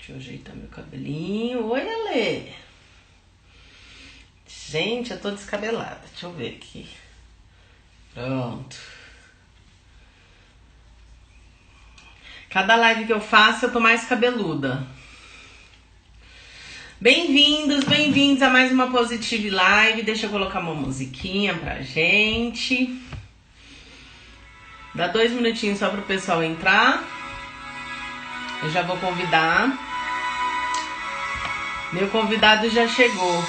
Deixa eu ajeitar meu cabelinho. Oi, Ale! Gente, eu tô descabelada. Deixa eu ver aqui. Pronto. Cada live que eu faço, eu tô mais cabeluda. Bem-vindos, bem-vindos a mais uma Positive Live. Deixa eu colocar uma musiquinha pra gente. Dá 2 minutinhos só pro pessoal entrar. Eu já vou convidar. Meu convidado já chegou.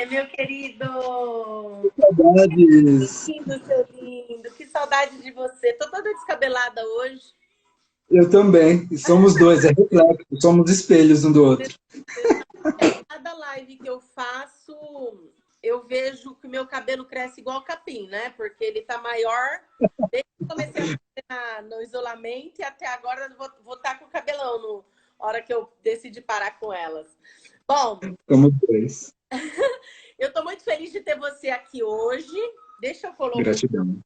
Meu querido! Saudades. Lindo, seu lindo! Que saudade de você! Tô toda descabelada hoje. Eu também. E somos dois, é reflexo, somos espelhos um do outro. Cada live que eu faço, eu vejo que o meu cabelo cresce igual capim, né? Porque ele tá maior. Desde que eu comecei a fazer no isolamento e até agora eu vou estar com o cabelão na hora que eu decidi parar com elas. Bom, Somos dois. eu tô muito feliz de ter você aqui hoje. Deixa eu colocar Gratidão.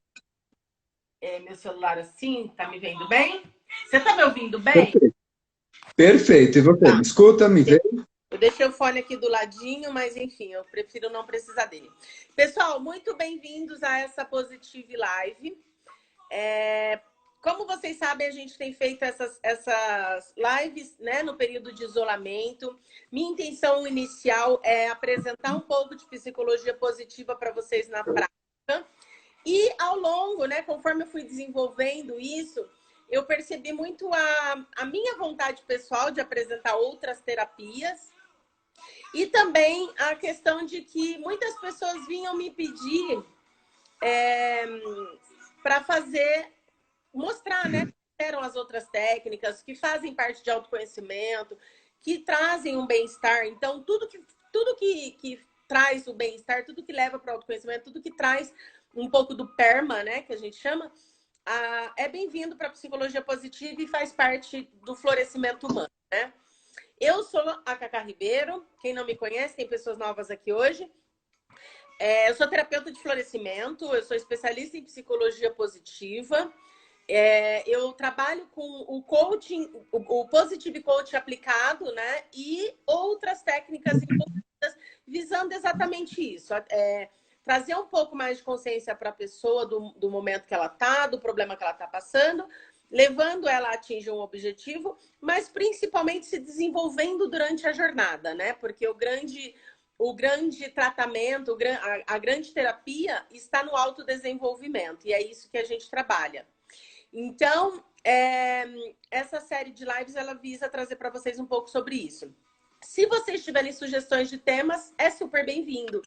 meu celular assim, tá me vendo bem? Você tá me ouvindo bem? Perfeito. Perfeito. E você? Me Tá. escuta, me vê? Eu deixei o fone aqui do ladinho, mas enfim, eu prefiro não precisar dele. Pessoal, muito bem-vindos a essa Positive Live. Como vocês sabem, a gente tem feito essas lives, né, no período de isolamento. Minha intenção inicial é apresentar um pouco de psicologia positiva para vocês na prática. E ao longo, né, conforme eu fui desenvolvendo isso, eu percebi muito a minha vontade pessoal de apresentar outras terapias. E também a questão de que muitas pessoas vinham me pedir para mostrar, né, que eram as outras técnicas, que fazem parte de autoconhecimento, que trazem um bem-estar. Então, tudo que traz o bem-estar, tudo que leva para o autoconhecimento, tudo que traz um pouco do PERMA, né, que a gente chama, é bem-vindo para a psicologia positiva e faz parte do florescimento humano, né? Eu sou a Cacá Ribeiro. Quem não me conhece, tem pessoas novas aqui hoje. Eu sou terapeuta de florescimento, eu sou especialista em psicologia positiva. Eu trabalho com o coaching, o Positive Coach aplicado, né? E outras técnicas envolvidas visando exatamente isso. Trazer um pouco mais de consciência para a pessoa do momento que ela está, do problema que ela está passando, levando ela a atingir um objetivo, mas principalmente se desenvolvendo durante a jornada, né? Porque o grande tratamento, a grande terapia está no autodesenvolvimento, e é isso que a gente trabalha. Então, essa série de lives, ela visa trazer para vocês um pouco sobre isso. Se vocês tiverem sugestões de temas, é super bem-vindo.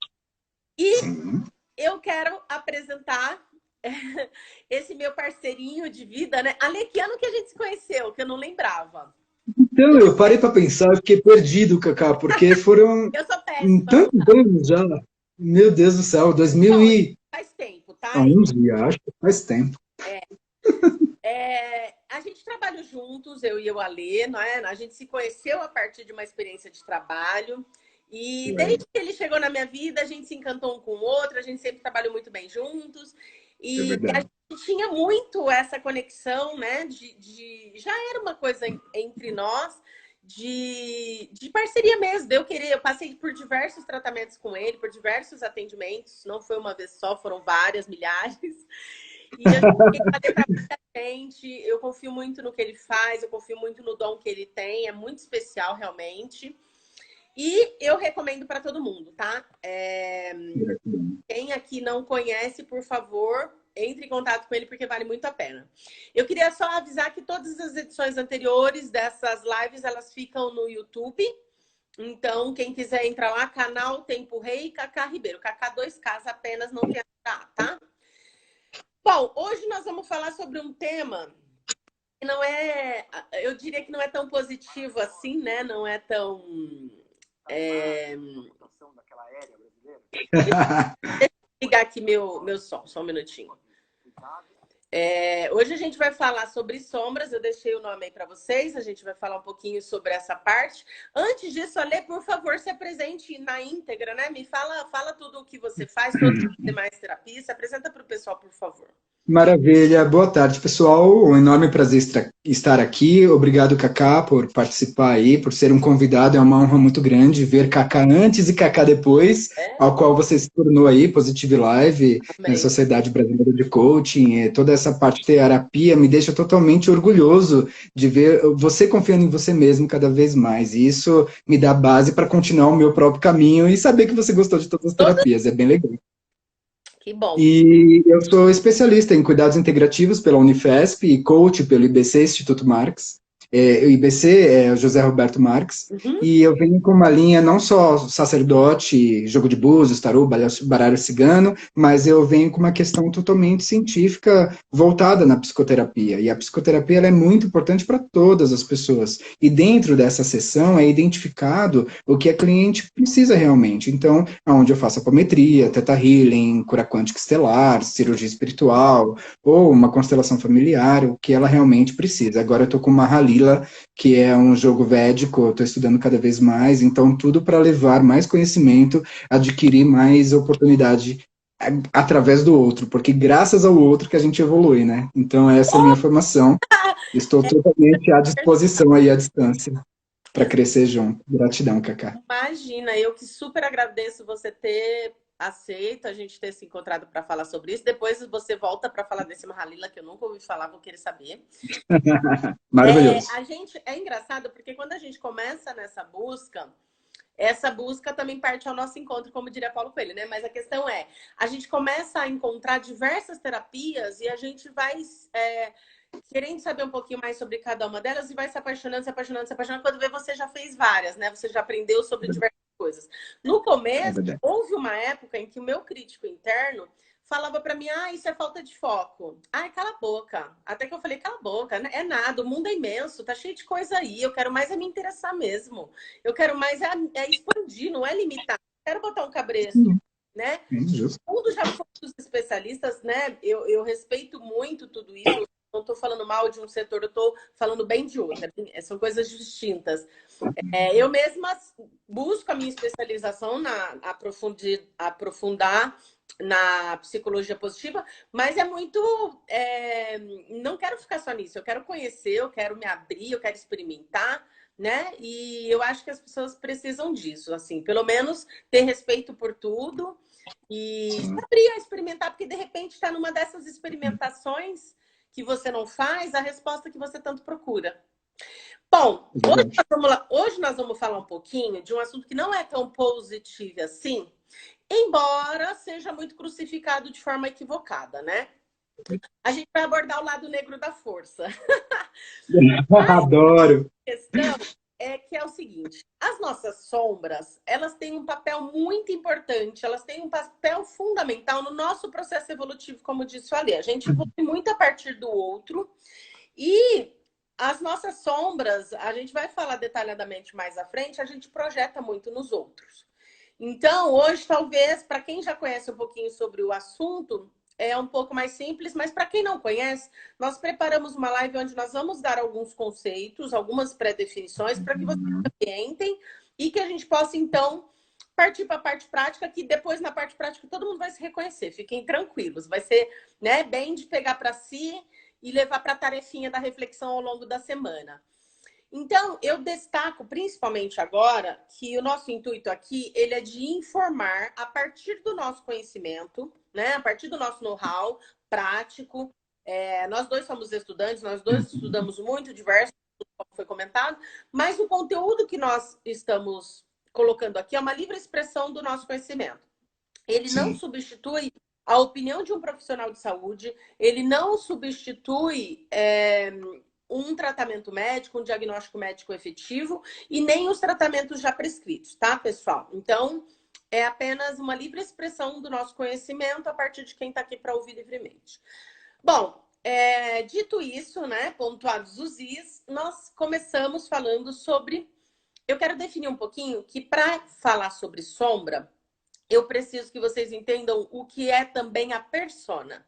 E Sim. eu quero apresentar esse meu parceirinho de vida, né? Ale, que ano que a gente se conheceu, que eu não lembrava. Então, eu parei para pensar, eu fiquei perdido, Cacá, porque foram Eu sou péssima. tantos anos já. Meu Deus do céu, Bom, faz tempo, tá? 2011, acho que faz tempo. A gente trabalha juntos, eu e o Alê, não é? A gente se conheceu a partir de uma experiência de trabalho. E desde que ele chegou na minha vida, a gente se encantou um com o outro, a gente sempre trabalhou muito bem juntos. É E a verdade. gente tinha muito essa conexão, né? Já era uma coisa entre nós de parceria mesmo. Eu passei por diversos tratamentos com ele, por diversos atendimentos, não foi uma vez só, foram várias, milhares. E eu falei para muita gente, eu confio muito no que ele faz, eu confio muito no dom que ele tem, é muito especial realmente. E eu recomendo para todo mundo, tá? Gratidão. Quem aqui não conhece, por favor, entre em contato com ele porque vale muito a pena. Eu queria só avisar que todas as edições anteriores dessas lives, elas ficam no YouTube. Então, quem quiser entrar lá, canal Tempo Rei e Cacá Ribeiro. Cacá 2Ks apenas, não tem a, tá? Bom, hoje nós vamos falar sobre um tema que não é, eu diria que não é tão positivo assim, né? Não é tão. Deixa eu ligar aqui meu som, só um minutinho. Hoje a gente vai falar sobre sombras, eu deixei o nome aí para vocês, a gente vai falar um pouquinho sobre essa parte. Antes disso, Ale, por favor, se apresente na íntegra, né? Me fala tudo o que você faz, todas as demais terapias, se apresenta para o pessoal, por favor. Maravilha. Boa tarde, pessoal. Um enorme prazer estar aqui. Obrigado, Cacá, por participar aí, por ser um convidado. É uma honra muito grande ver Cacá antes e Cacá depois, ao qual você se tornou aí, Positive Live, na Sociedade Brasileira de Coaching. Toda essa parte de terapia me deixa totalmente orgulhoso de ver você confiando em você mesmo cada vez mais. E isso me dá base para continuar o meu próprio caminho e saber que você gostou de todas as terapias. É bem legal. Que bom. E eu sou especialista em cuidados integrativos pela Unifesp e coach pelo IBC, Instituto Marx. O IBC é o José Roberto Marx. E eu venho com uma linha não só sacerdote, jogo de búzios, tarô, baralho cigano, mas eu venho com uma questão totalmente científica voltada na psicoterapia. E a psicoterapia ela é muito importante para todas as pessoas. E dentro dessa sessão é identificado o que a cliente precisa realmente. Então, onde eu faço apometria, teta healing, cura quântica estelar, cirurgia espiritual, ou uma constelação familiar, o que ela realmente precisa. Agora eu estou com uma Halila, que é um jogo védico, eu estou estudando cada vez mais, então tudo para levar mais conhecimento, adquirir mais oportunidade através do outro, porque graças ao outro que a gente evolui, né? Então essa é a minha formação, estou totalmente à disposição aí à distância, para crescer junto. Gratidão, Cacá. Imagina, eu que super agradeço você ter aceito, a gente ter se encontrado para falar sobre isso. Depois você volta para falar desse Mahalila, que eu nunca ouvi falar, vou querer saber. Maravilhoso. É engraçado, porque quando a gente começa nessa busca, essa busca também parte ao nosso encontro, como diria Paulo Coelho, né? Mas a questão é, a gente começa a encontrar diversas terapias e a gente vai querendo saber um pouquinho mais sobre cada uma delas e vai se apaixonando, se apaixonando, se apaixonando. Quando vê, você já fez várias, né? Você já aprendeu sobre diversas coisas. No começo, houve uma época em que o meu crítico interno falava para mim, isso é falta de foco. Ai, cala a boca. Até que eu falei, cala a boca, é nada, o mundo é imenso, tá cheio de coisa aí, eu quero mais me interessar mesmo. Eu quero mais expandir, não é limitar. Eu quero botar um cabresto, né? O mundo já foi dos especialistas, né? Eu respeito muito tudo isso. Não estou falando mal de um setor, eu estou falando bem de outro. São coisas distintas. Eu mesma busco a minha especialização na aprofundar na psicologia positiva, mas é muito... não quero ficar só nisso. Eu quero conhecer, eu quero me abrir, eu quero experimentar, né? E eu acho que as pessoas precisam disso, assim. Pelo menos ter respeito por tudo e se abrir a experimentar, porque de repente está numa dessas experimentações que você não faz, a resposta que você tanto procura. Bom, hoje nós vamos falar um pouquinho de um assunto que não é tão positivo assim, embora seja muito crucificado de forma equivocada, né? A gente vai abordar o lado negro da força. Adoro! A questão é que é o seguinte, as nossas sombras, elas têm um papel muito importante, elas têm um papel fundamental no nosso processo evolutivo, como disse o Ale. A gente evolui muito a partir do outro e as nossas sombras, a gente vai falar detalhadamente mais à frente, a gente projeta muito nos outros. Então, hoje, talvez, para quem já conhece um pouquinho sobre o assunto, é um pouco mais simples, mas para quem não conhece, nós preparamos uma live onde nós vamos dar alguns conceitos, algumas pré-definições, para que vocês orientem e que a gente possa, então, partir para a parte prática, que depois, na parte prática, todo mundo vai se reconhecer. Fiquem tranquilos. Vai ser, né, bem de pegar para si e levar para a tarefinha da reflexão ao longo da semana. Então, eu destaco principalmente agora que o nosso intuito aqui, ele é de informar a partir do nosso conhecimento, né? A partir do nosso know-how prático. Nós dois somos estudantes, nós dois estudamos muito, diversos, como foi comentado, mas o conteúdo que nós estamos colocando aqui é uma livre expressão do nosso conhecimento. Ele não substitui a opinião de um profissional de saúde, ele não substitui um tratamento médico, um diagnóstico médico efetivo e nem os tratamentos já prescritos, tá, pessoal? Então, é apenas uma livre expressão do nosso conhecimento a partir de quem está aqui para ouvir livremente. Bom, dito isso, né, pontuados os is, nós começamos falando sobre... Eu quero definir um pouquinho que para falar sobre sombra, eu preciso que vocês entendam o que é também a persona.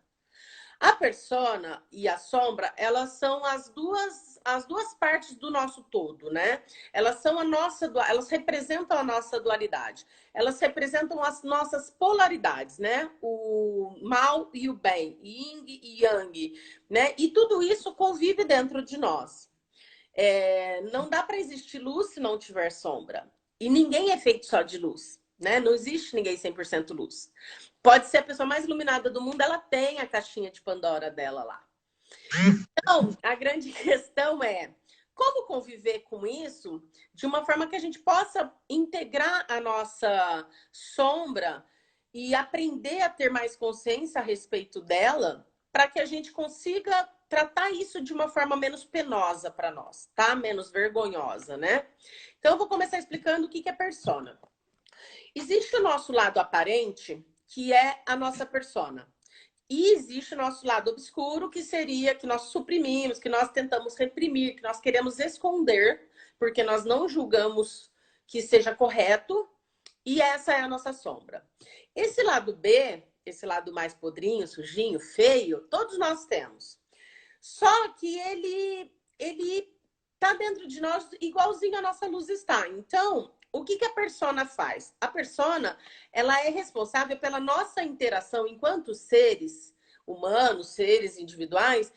A persona e a sombra, elas são as duas partes do nosso todo, né? Elas são elas representam a nossa dualidade. Elas representam as nossas polaridades, né? O mal e o bem, yin e yang, né? E tudo isso convive dentro de nós. Não dá para existir luz se não tiver sombra. E ninguém é feito só de luz, né? Não existe ninguém 100% luz. Pode ser a pessoa mais iluminada do mundo, ela tem a caixinha de Pandora dela lá. Então, a grande questão é como conviver com isso de uma forma que a gente possa integrar a nossa sombra e aprender a ter mais consciência a respeito dela, para que a gente consiga tratar isso de uma forma menos penosa para nós, tá? Menos vergonhosa, né? Então, eu vou começar explicando o que é persona. Existe o nosso lado aparente, que é a nossa persona. E existe o nosso lado obscuro, que seria que nós suprimimos, que nós tentamos reprimir, que nós queremos esconder, porque nós não julgamos que seja correto, e essa é a nossa sombra. Esse lado B, esse lado mais podrinho, sujinho, feio, todos nós temos. Só que ele tá dentro de nós igualzinho a nossa luz está. Então, o que a persona faz? A persona, ela é responsável pela nossa interação enquanto seres humanos, seres individuais,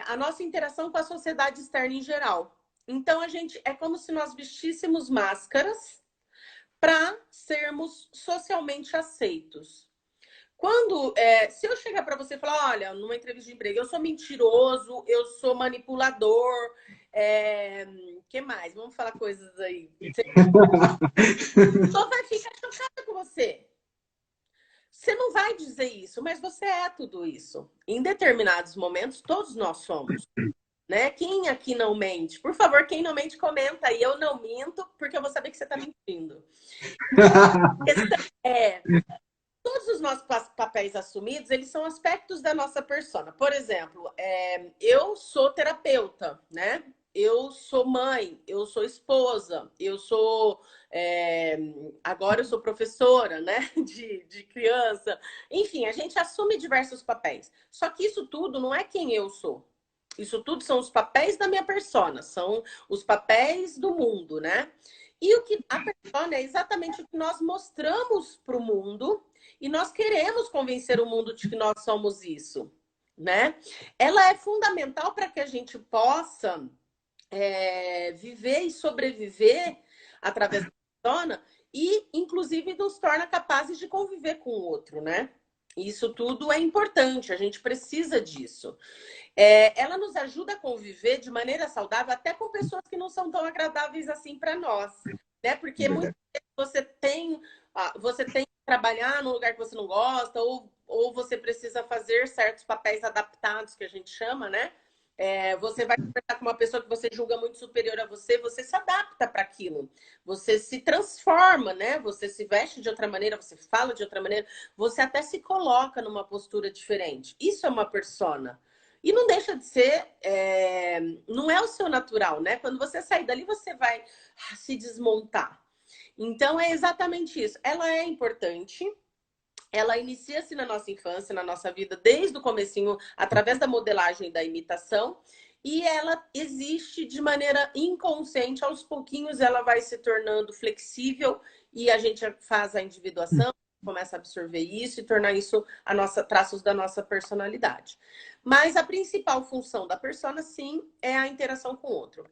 a nossa interação com a sociedade externa em geral. Então, a gente é como se nós vestíssemos máscaras para sermos socialmente aceitos. Quando, se eu chegar para você e falar, olha, numa entrevista de emprego, eu sou mentiroso, eu sou manipulador, que mais? Vamos falar coisas aí. Só vai ficar chocada com você. Você não vai dizer isso, mas você é tudo isso. Em determinados momentos, todos nós somos. Né? Quem aqui não mente? Por favor, quem não mente, comenta aí. Eu não minto, porque eu vou saber que você está mentindo. A questão é... Todos os nossos papéis assumidos, eles são aspectos da nossa persona. Por exemplo, eu sou terapeuta, né? Eu sou mãe, eu sou esposa, eu sou... agora eu sou professora, né? De criança. Enfim, a gente assume diversos papéis. Só que isso tudo não é quem eu sou. Isso tudo são os papéis da minha persona, são os papéis do mundo, né? E o que a persona é exatamente o que nós mostramos para o mundo e nós queremos convencer o mundo de que nós somos isso, né? Ela é fundamental para que a gente possa viver e sobreviver através da persona e, inclusive, nos torna capazes de conviver com o outro, né? Isso tudo é importante, a gente precisa disso. Ela nos ajuda a conviver de maneira saudável até com pessoas que não são tão agradáveis assim para nós, né? Porque muitas vezes você tem que trabalhar num lugar que você não gosta ou você precisa fazer certos papéis adaptados, que a gente chama, né? Você vai conversar com uma pessoa que você julga muito superior a você, você se adapta para aquilo. Você se transforma, né? Você se veste de outra maneira, você fala de outra maneira, você até se coloca numa postura diferente. Isso é uma persona. E não deixa de ser, não é o seu natural, né? Quando você sair dali, você vai se desmontar. Então, é exatamente isso. Ela é importante, ela inicia-se na nossa infância, na nossa vida, desde o comecinho, através da modelagem e da imitação, e ela existe de maneira inconsciente, aos pouquinhos ela vai se tornando flexível e a gente faz a individuação, começa a absorver isso e tornar isso traços da nossa personalidade. Mas a principal função da persona, sim, é a interação com o outro.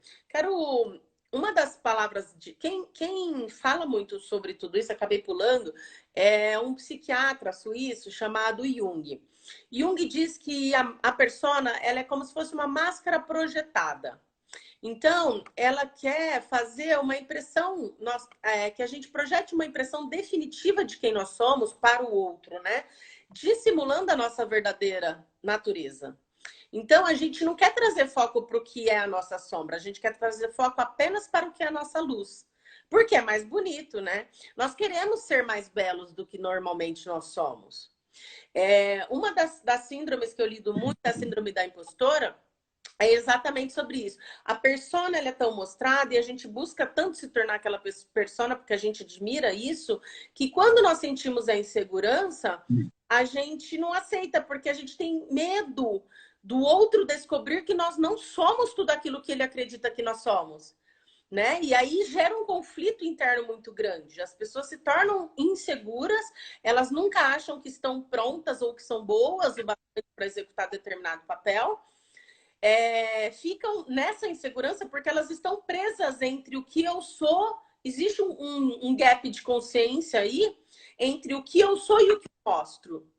Uma das palavras de quem fala muito sobre tudo isso, acabei pulando, é um psiquiatra suíço chamado Jung. Jung diz que a persona ela é como se fosse uma máscara projetada. Então, ela quer fazer uma impressão, que a gente projete uma impressão definitiva de quem nós somos para o outro, né? Dissimulando a nossa verdadeira natureza. Então, a gente não quer trazer foco para o que é a nossa sombra, a gente quer trazer foco apenas para o que é a nossa luz. Porque é mais bonito, né? Nós queremos ser mais belos do que normalmente nós somos. Uma das síndromes que eu lido muito, a síndrome da impostora, é exatamente sobre isso. A persona ela é tão mostrada e a gente busca tanto se tornar aquela persona porque a gente admira isso, que quando nós sentimos a insegurança, a gente não aceita, porque a gente tem medo do outro descobrir que nós não somos tudo aquilo que ele acredita que nós somos. Né? E aí gera um conflito interno muito grande. As pessoas se tornam inseguras, elas nunca acham que estão prontas ou que são boas o bastante para executar determinado papel. Ficam nessa insegurança porque elas estão presas entre o que eu sou. Existe um gap de consciência aí entre o que eu sou e o que eu mostro.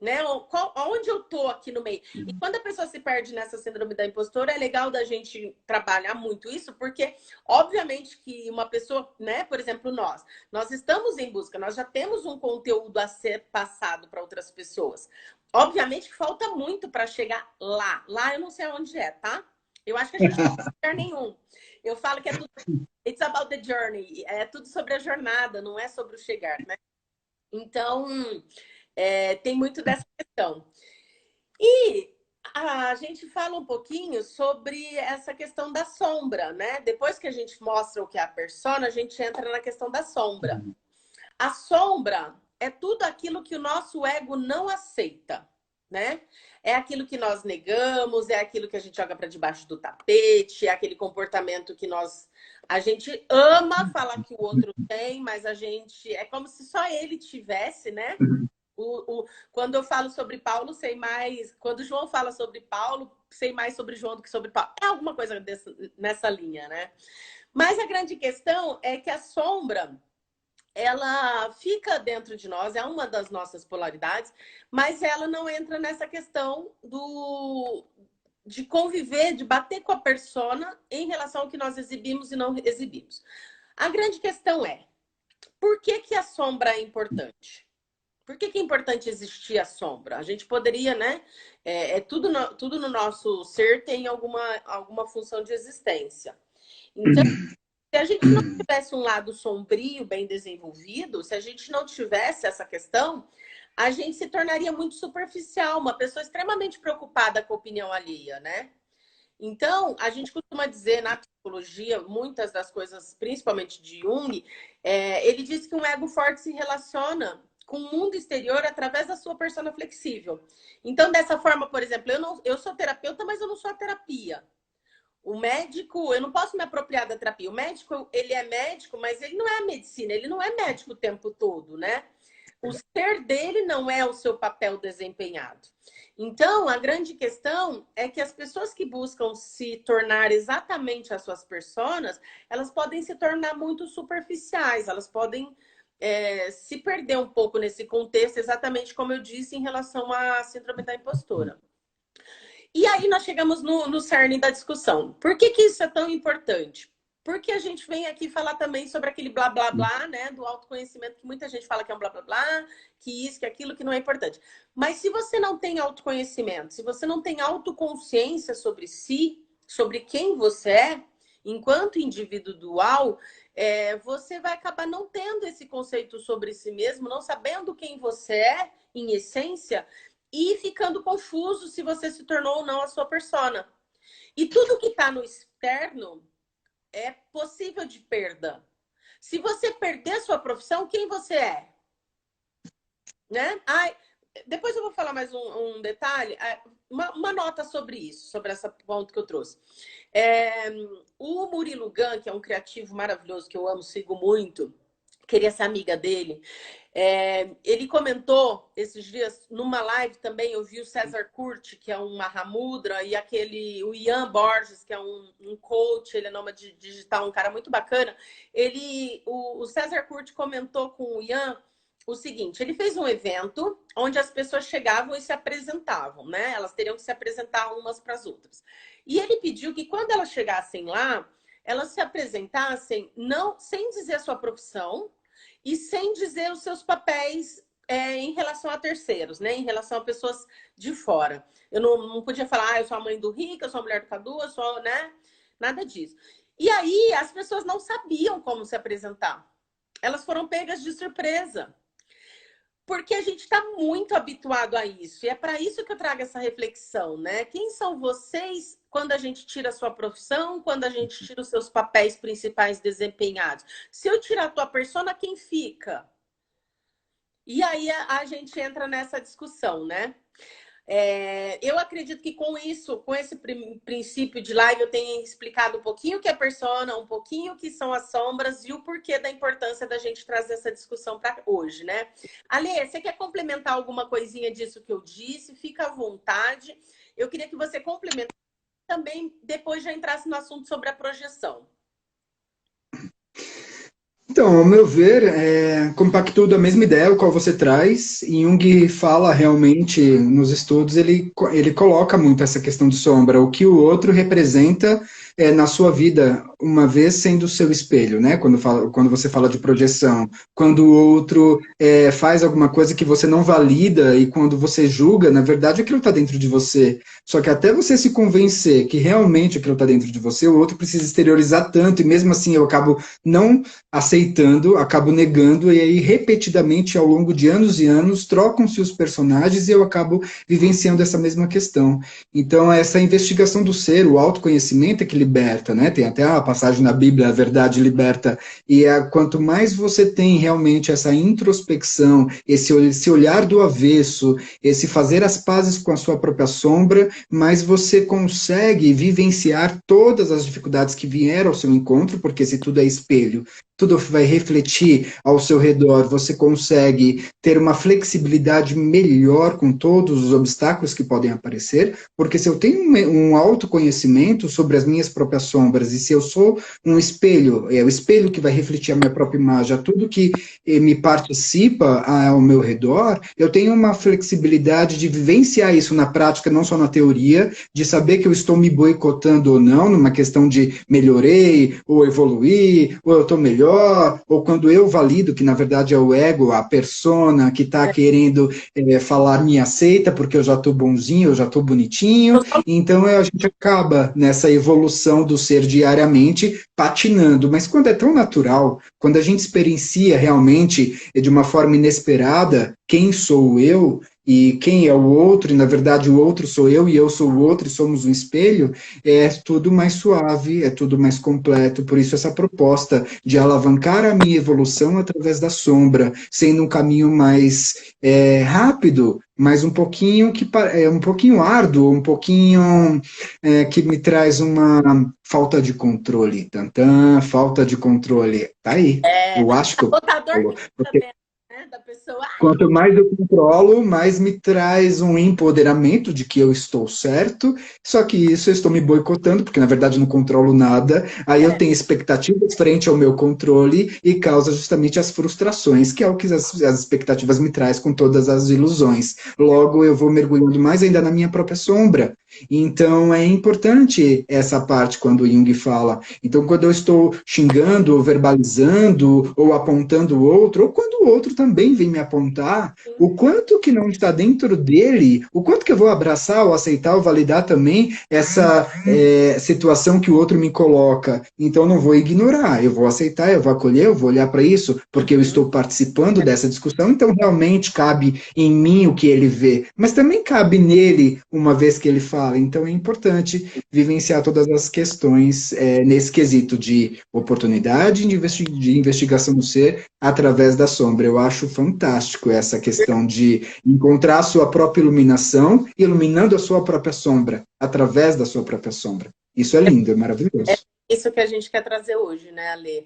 Né? Onde eu tô aqui no meio. E quando a pessoa se perde nessa síndrome da impostora, é legal da gente trabalhar muito isso, porque obviamente que uma pessoa, né, por exemplo, nós estamos em busca, nós já temos um conteúdo a ser passado para outras pessoas. Obviamente que falta muito para chegar lá. Lá eu não sei onde é, tá? Eu acho que a gente não tem lugar nenhum. Eu falo que é tudo it's about the journey, é tudo sobre a jornada, não é sobre o chegar, né? Então, tem muito dessa questão. E a gente fala um pouquinho sobre essa questão da sombra, né? Depois que a gente mostra o que é a persona, a gente entra na questão da sombra. A sombra é tudo aquilo que o nosso ego não aceita, né? É aquilo que nós negamos, é aquilo que a gente joga para debaixo do tapete, é aquele comportamento que a gente ama falar que o outro tem, mas a gente é como se só ele tivesse, né? Quando eu falo sobre Paulo, sei mais. Quando o João fala sobre Paulo, sei mais sobre João do que sobre Paulo. É alguma coisa nessa linha, né? Mas a grande questão é que a sombra, ela fica dentro de nós, é uma das nossas polaridades, mas ela não entra nessa questão de conviver, de bater com a persona em relação ao que nós exibimos e não exibimos. A grande questão é, por que a sombra é importante? Por que é importante existir a sombra? A gente poderia, né? Tudo no nosso ser tem alguma função de existência. Então, se a gente não tivesse um lado sombrio, bem desenvolvido, se a gente não tivesse essa questão, a gente se tornaria muito superficial, uma pessoa extremamente preocupada com a opinião alheia, né? Então, a gente costuma dizer na psicologia, muitas das coisas, principalmente de Jung, ele diz que um ego forte se relaciona com o mundo exterior através da sua persona flexível. Então, dessa forma, por exemplo, eu sou terapeuta, mas eu não sou a terapia. O médico, eu não posso me apropriar da terapia. O médico, ele é médico, mas ele não é a medicina, ele não é médico o tempo todo, né? O ser dele não é o seu papel desempenhado. Então, a grande questão é que as pessoas que buscam se tornar exatamente as suas personas, elas podem se tornar muito superficiais, elas podem se perder um pouco nesse contexto, exatamente como eu disse em relação à síndrome da impostora. E aí nós chegamos no cerne da discussão. Por que isso é tão importante? Porque a gente vem aqui falar também sobre aquele blá, blá, blá, né? Do autoconhecimento, que muita gente fala que é um blá, blá, blá, que isso, que aquilo, que não é importante. Mas se você não tem autoconhecimento, se você não tem autoconsciência sobre si, sobre quem você é, enquanto indivíduo dual, você vai acabar não tendo esse conceito sobre si mesmo, não sabendo quem você é, em essência, e ficando confuso se você se tornou ou não a sua persona. E tudo que está no externo é possível de perda. Se você perder sua profissão, quem você é? Né? Depois eu vou falar mais um detalhe, uma nota sobre isso, sobre essa ponto que eu trouxe. O Murilo Gun, que é um criativo maravilhoso, que eu amo, sigo muito, queria ser amiga dele. Ele comentou esses dias numa live também. Eu vi o César Curti, que é um Mahamudra, e o Ian Borges, que é um coach, ele é nômade digital, um cara muito bacana. O César Curti comentou com o Ian o seguinte: ele fez um evento onde as pessoas chegavam e se apresentavam, né? Elas teriam que se apresentar umas para as outras. E ele pediu que quando elas chegassem lá, elas se apresentassem sem dizer a sua profissão e sem dizer os seus papéis em relação a terceiros, né? Em relação a pessoas de fora. Eu não podia falar, eu sou a mãe do Rica, eu sou a mulher do Cadu, eu sou, né? Nada disso. E aí as pessoas não sabiam como se apresentar. Elas foram pegas de surpresa. Porque a gente está muito habituado a isso. E é para isso que eu trago essa reflexão, né? Quem são vocês quando a gente tira a sua profissão, quando a gente tira os seus papéis principais desempenhados? Se eu tirar a tua persona, quem fica? E aí a gente entra nessa discussão, né? Eu acredito que com isso, com esse princípio de live, eu tenho explicado um pouquinho o que é persona, um pouquinho o que são as sombras e o porquê da importância da gente trazer essa discussão para hoje, né? Alê, você quer complementar alguma coisinha disso que eu disse? Fica à vontade. Eu queria que você complementasse também, depois já entrasse no assunto sobre a projeção. Então, ao meu ver, compactua da mesma ideia, o qual você traz, e Jung fala realmente nos estudos, ele coloca muito essa questão de sombra, o que o outro representa na sua vida, uma vez sendo o seu espelho, né? Quando você fala de projeção, quando o outro faz alguma coisa que você não valida, e quando você julga, na verdade aquilo está dentro de você. Só que até você se convencer que realmente aquilo está dentro de você, o outro precisa exteriorizar tanto, e mesmo assim eu acabo não aceitando, acabo negando, e aí repetidamente ao longo de anos e anos trocam-se os personagens e eu acabo vivenciando essa mesma questão. Então essa investigação do ser, o autoconhecimento é que liberta, né? Tem até uma passagem na Bíblia, a verdade liberta, e quanto mais você tem realmente essa introspecção, esse olhar do avesso, esse fazer as pazes com a sua própria sombra, mais você consegue vivenciar todas as dificuldades que vieram ao seu encontro, porque se tudo é espelho, tudo vai refletir ao seu redor, você consegue ter uma flexibilidade melhor com todos os obstáculos que podem aparecer, porque se eu tenho um autoconhecimento sobre as minhas próprias sombras, e se eu sou um espelho, é o espelho que vai refletir a minha própria imagem, a tudo que me participa ao meu redor, eu tenho uma flexibilidade de vivenciar isso na prática, não só na teoria, de saber que eu estou me boicotando ou não, numa questão de melhorei, ou evoluí, ou eu estou melhor, ou quando eu valido, que na verdade é o ego, a persona que está querendo falar me aceita, porque eu já estou bonzinho, eu já estou bonitinho, então a gente acaba nessa evolução do ser diariamente patinando, mas quando é tão natural, quando a gente experiencia realmente de uma forma inesperada quem sou eu, e quem é o outro, e na verdade o outro sou eu, e eu sou o outro, e somos um espelho, é tudo mais suave, é tudo mais completo, por isso essa proposta de alavancar a minha evolução através da sombra, sendo um caminho mais rápido, mas um pouquinho um pouquinho árduo, um pouquinho que me traz uma falta de controle, tantã, falta de controle, tá aí, eu acho que eu Botador porque da pessoa. quanto mais eu controlo, mais me traz um empoderamento de que eu estou certo, só que isso eu estou me boicotando, porque na verdade não controlo nada, aí eu tenho expectativas frente ao meu controle e causa justamente as frustrações, que é o que as expectativas me traz com todas as ilusões. Logo, eu vou mergulhando mais ainda na minha própria sombra. Então, é importante essa parte quando o Jung fala. Então, quando eu estou xingando, ou verbalizando, ou apontando o outro, ou quando o outro também vem me apontar, o quanto que não está dentro dele, o quanto que eu vou abraçar, ou aceitar, ou validar também essa situação que o outro me coloca. Então, não vou ignorar, eu vou aceitar, eu vou acolher, eu vou olhar para isso, porque eu estou participando dessa discussão, então realmente cabe em mim o que ele vê, mas também cabe nele, uma vez que ele fala. Então, é importante vivenciar todas as questões nesse quesito de oportunidade de investigação do ser através da sombra. Eu acho fantástico essa questão de encontrar a sua própria iluminação, iluminando a sua própria sombra, através da sua própria sombra. Isso é lindo, é maravilhoso. É isso que a gente quer trazer hoje, né, Alê?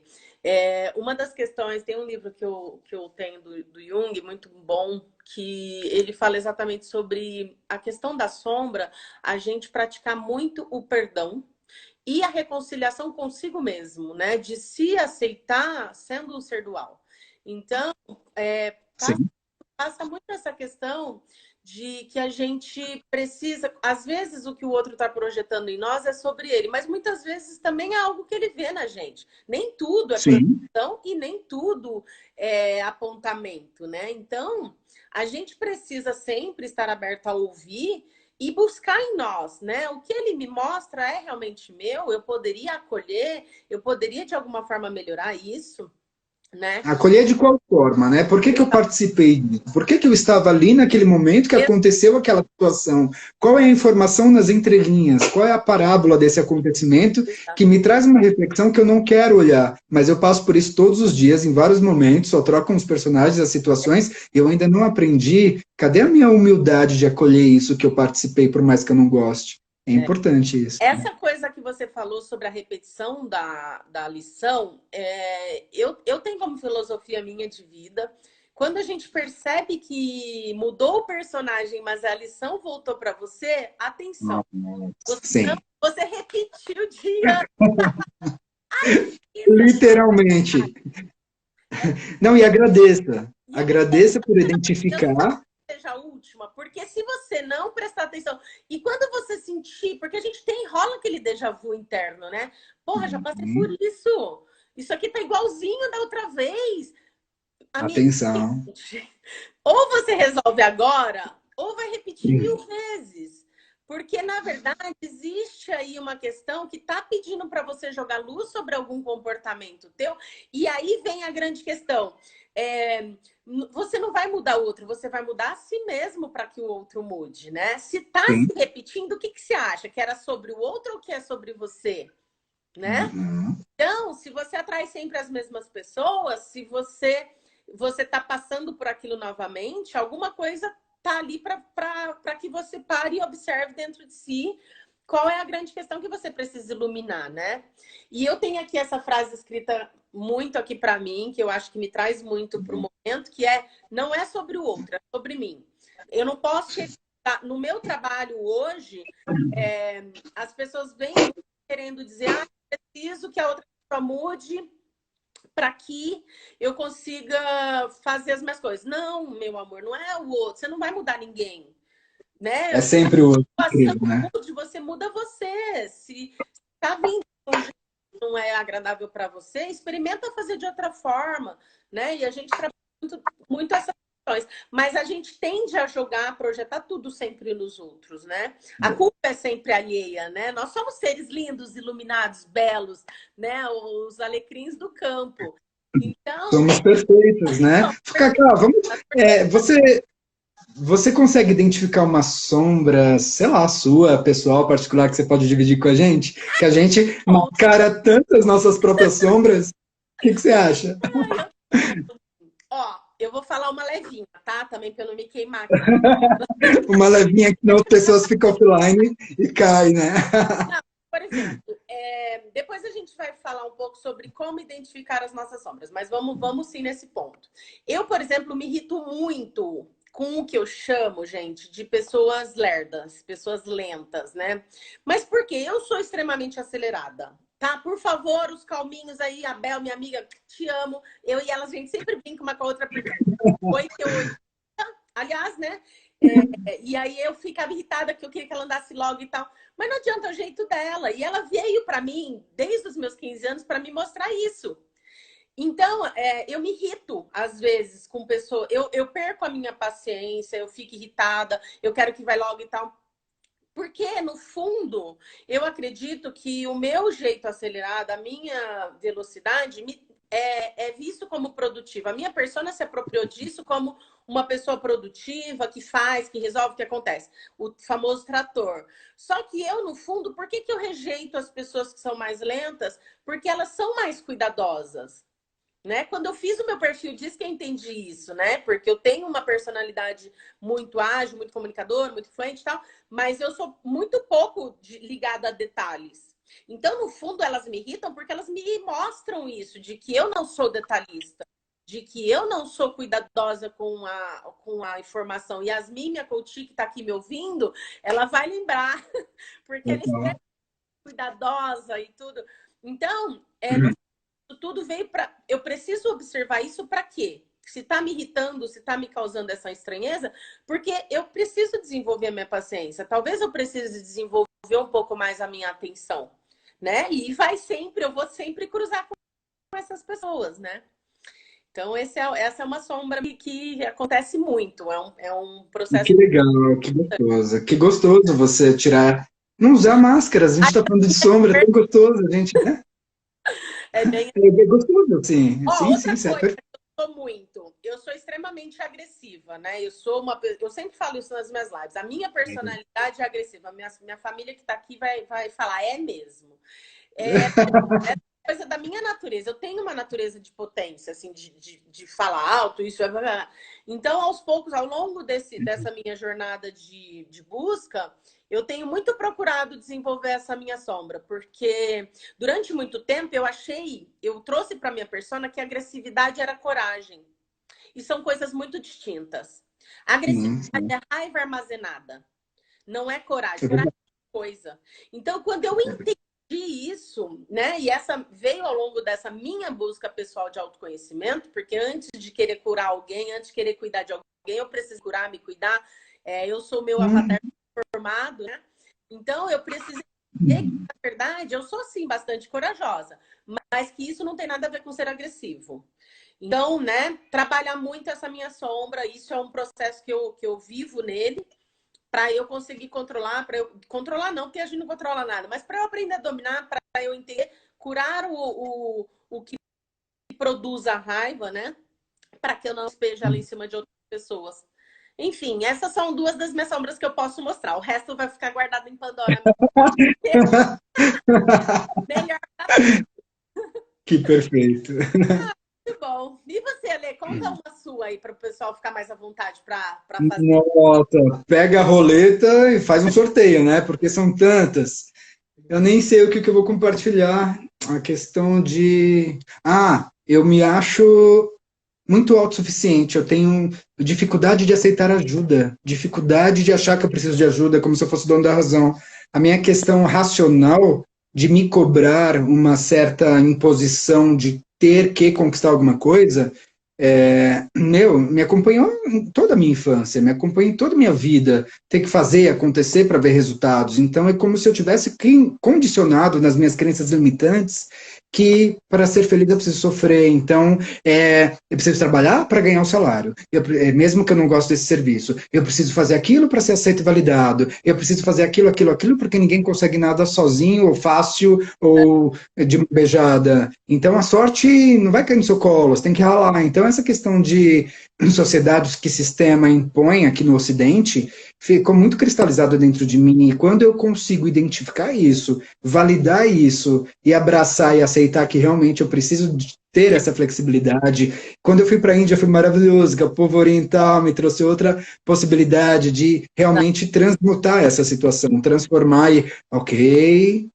Uma das questões, tem um livro que eu tenho do Jung, muito bom, que ele fala exatamente sobre a questão da sombra, a gente praticar muito o perdão e a reconciliação consigo mesmo, né? De se aceitar sendo um ser dual. Então, passa muito essa questão de que a gente precisa... Às vezes, o que o outro está projetando em nós é sobre ele, mas muitas vezes também é algo que ele vê na gente. Nem tudo é projeção e nem tudo é apontamento, né? Então, a gente precisa sempre estar aberto a ouvir e buscar em nós, né? O que ele me mostra é realmente meu? Eu poderia acolher? Eu poderia, de alguma forma, melhorar isso? né? Acolher de qual forma, né? Por que que eu participei disso? Por que que eu estava ali naquele momento que aconteceu aquela situação? Qual é a informação nas entrelinhas? Qual é a parábola desse acontecimento que me traz uma reflexão que eu não quero olhar? Mas eu passo por isso todos os dias, em vários momentos, só trocam os personagens, as situações, e eu ainda não aprendi. Cadê a minha humildade de acolher isso que eu participei, por mais que eu não goste? É importante isso. Essa coisa que você falou sobre a repetição da lição, eu tenho como filosofia minha de vida. Quando a gente percebe que mudou o personagem, mas a lição voltou para você, atenção. Sim. Você repetiu o dia. Literalmente. Não, e agradeça. Agradeça por identificar. Seja a última, porque se você não prestar atenção, e quando você sentir, porque a gente rola aquele déjà vu interno, né? Porra, já passei por isso. Isso aqui tá igualzinho da outra vez. Atenção. Ou você resolve agora, ou vai repetir 1000 vezes. Porque, na verdade, existe aí uma questão que está pedindo para você jogar luz sobre algum comportamento teu. E aí vem a grande questão. Você não vai mudar o outro, você vai mudar a si mesmo para que o outro mude, né? Se está se repetindo, o que você acha? Que era sobre o outro ou que é sobre você? Né? Então, se você atrai sempre as mesmas pessoas, se você está passando por aquilo novamente, alguma coisa tá ali para que você pare e observe dentro de si qual é a grande questão que você precisa iluminar, né? E eu tenho aqui essa frase escrita muito aqui para mim, que eu acho que me traz muito para o momento, que não é sobre o outro, é sobre mim. Eu não posso... No meu trabalho hoje, as pessoas vêm querendo dizer, preciso que a outra pessoa mude para que eu consiga fazer as minhas coisas. Não, meu amor, não é o outro. Você não vai mudar ninguém, né? É sempre o outro, incrível, né? Você muda você. Se tá vindo um jeito que não é agradável para você, experimenta fazer de outra forma, né? E a gente trabalha muito essas questões. Mas a gente tende a projetar tudo sempre nos outros, né? A culpa é sempre alheia, né? Nós somos seres lindos, iluminados, belos, né? Os alecrins do campo. Então... Somos perfeitos, né? Cacá, você consegue identificar uma sombra, sei lá, sua, pessoal, particular, que você pode dividir com a gente? Que a gente mascara tantas nossas próprias sombras. O que você acha? Ó, eu vou falar uma levinha, tá? Também para eu não me queimar. Uma levinha que não as pessoas ficam offline e caem, né? Não, por exemplo, depois a gente vai falar um pouco sobre como identificar as nossas sombras, mas vamos sim nesse ponto. Eu, por exemplo, me irrito muito com o que eu chamo, gente, de pessoas lerdas, pessoas lentas, né? Mas por quê? Eu sou extremamente acelerada. Tá? Por favor, os calminhos aí, a Bel, minha amiga, te amo. Eu e ela, a gente sempre brinca uma com a outra, porque 8 aliás, né? E aí eu ficava irritada que eu queria que ela andasse logo e tal. Mas não adianta, é o jeito dela. E ela veio para mim, desde os meus 15 anos, para me mostrar isso. Então, eu me irrito, às vezes, com pessoas... Eu perco a minha paciência, eu fico irritada, eu quero que vai logo e tal. Porque, no fundo, eu acredito que o meu jeito acelerado, a minha velocidade, é visto como produtiva. A minha persona se apropriou disso como uma pessoa produtiva, que faz, que resolve, que acontece. O famoso trator. Só que eu, no fundo, por que eu rejeito as pessoas que são mais lentas? Porque elas são mais cuidadosas. Né? Quando eu fiz o meu perfil, diz que eu entendi isso, né? Porque eu tenho uma personalidade muito ágil, muito comunicadora, muito fluente e tal, mas eu sou muito pouco ligada a detalhes. Então, no fundo, elas me irritam porque elas me mostram isso, de que eu não sou detalhista, de que eu não sou cuidadosa com a informação. Yasmin, minha coach, que está aqui me ouvindo, ela vai lembrar, porque ela é cuidadosa e tudo. Então, tudo veio para... Eu preciso observar isso para quê? Se está me irritando, se está me causando essa estranheza, porque eu preciso desenvolver a minha paciência. Talvez eu precise desenvolver um pouco mais a minha atenção, né? E eu vou sempre cruzar com essas pessoas, né? Então, essa é uma sombra que acontece muito. É um processo... Que legal, que gostoso. Que gostoso você tirar... Não usar máscaras, a gente está falando de sombra, é tão gostoso, a gente... né? É bem... É gostoso, sim. Ó, Sim, outra sim, coisa certo. que eu sou muito, eu sou extremamente agressiva, né? Eu sempre falo isso nas minhas lives. A minha personalidade é agressiva. Minha família que tá aqui vai falar, é mesmo. É, é coisa da minha natureza. Eu tenho uma natureza de potência, assim, de falar alto, isso é. Então, aos poucos, ao longo dessa minha jornada de busca, eu tenho muito procurado desenvolver essa minha sombra, porque durante muito tempo eu trouxe para minha persona que a agressividade era coragem. E são coisas muito distintas. A agressividade Sim, sim. é raiva armazenada, não é coragem. É Coragem verdade. é coisa. Então, quando eu entendi isso, né? E essa veio ao longo dessa minha busca pessoal de autoconhecimento, porque antes de querer curar alguém, antes de querer cuidar de alguém, eu preciso curar, me cuidar. Eu sou meu Hum, avatar formado, né? Então eu preciso entender que, na verdade, eu sou sim bastante corajosa, mas que isso não tem nada a ver com ser agressivo. Então, né, trabalhar muito essa minha sombra, isso é um processo que eu vivo nele, para eu conseguir controlar, para eu controlar não, porque a gente não controla nada, mas para eu aprender a dominar, para eu entender, curar o que produz a raiva, né? Para que eu não esteja ali em cima de outras pessoas. Enfim, essas são duas das minhas sombras que eu posso mostrar. O resto vai ficar guardado em Pandora. Melhor pra que perfeito. muito bom. E você, Ale, conta uma sua aí para o pessoal ficar mais à vontade para fazer. Nossa, pega a roleta e faz um sorteio, né? Porque são tantas. Eu nem sei o que que eu vou compartilhar. A questão de. Ah, eu me acho muito autossuficiente. Eu tenho dificuldade de aceitar ajuda, dificuldade de achar que eu preciso de ajuda, como se eu fosse dono da razão. A minha questão racional de me cobrar uma certa imposição de ter que conquistar alguma coisa, me acompanhou em toda a minha infância, me acompanhou em toda a minha vida, ter que fazer e acontecer para ver resultados. Então é como se eu tivesse condicionado nas minhas crenças limitantes que para ser feliz eu preciso sofrer. Então, eu preciso trabalhar para ganhar o salário, mesmo que eu não goste desse serviço. Eu preciso fazer aquilo para ser aceito e validado. Eu preciso fazer aquilo, porque ninguém consegue nada sozinho, ou fácil, ou de uma beijada. Então, a sorte não vai cair no seu colo, você tem que ralar. Então, essa questão de sociedades que sistema impõe aqui no Ocidente ficou muito cristalizado dentro de mim. E quando eu consigo identificar isso, validar isso e abraçar e aceitar que realmente eu preciso ter essa flexibilidade. Quando eu fui para a Índia foi maravilhoso, que o povo oriental me trouxe outra possibilidade de realmente transmutar essa situação, transformar e, ok,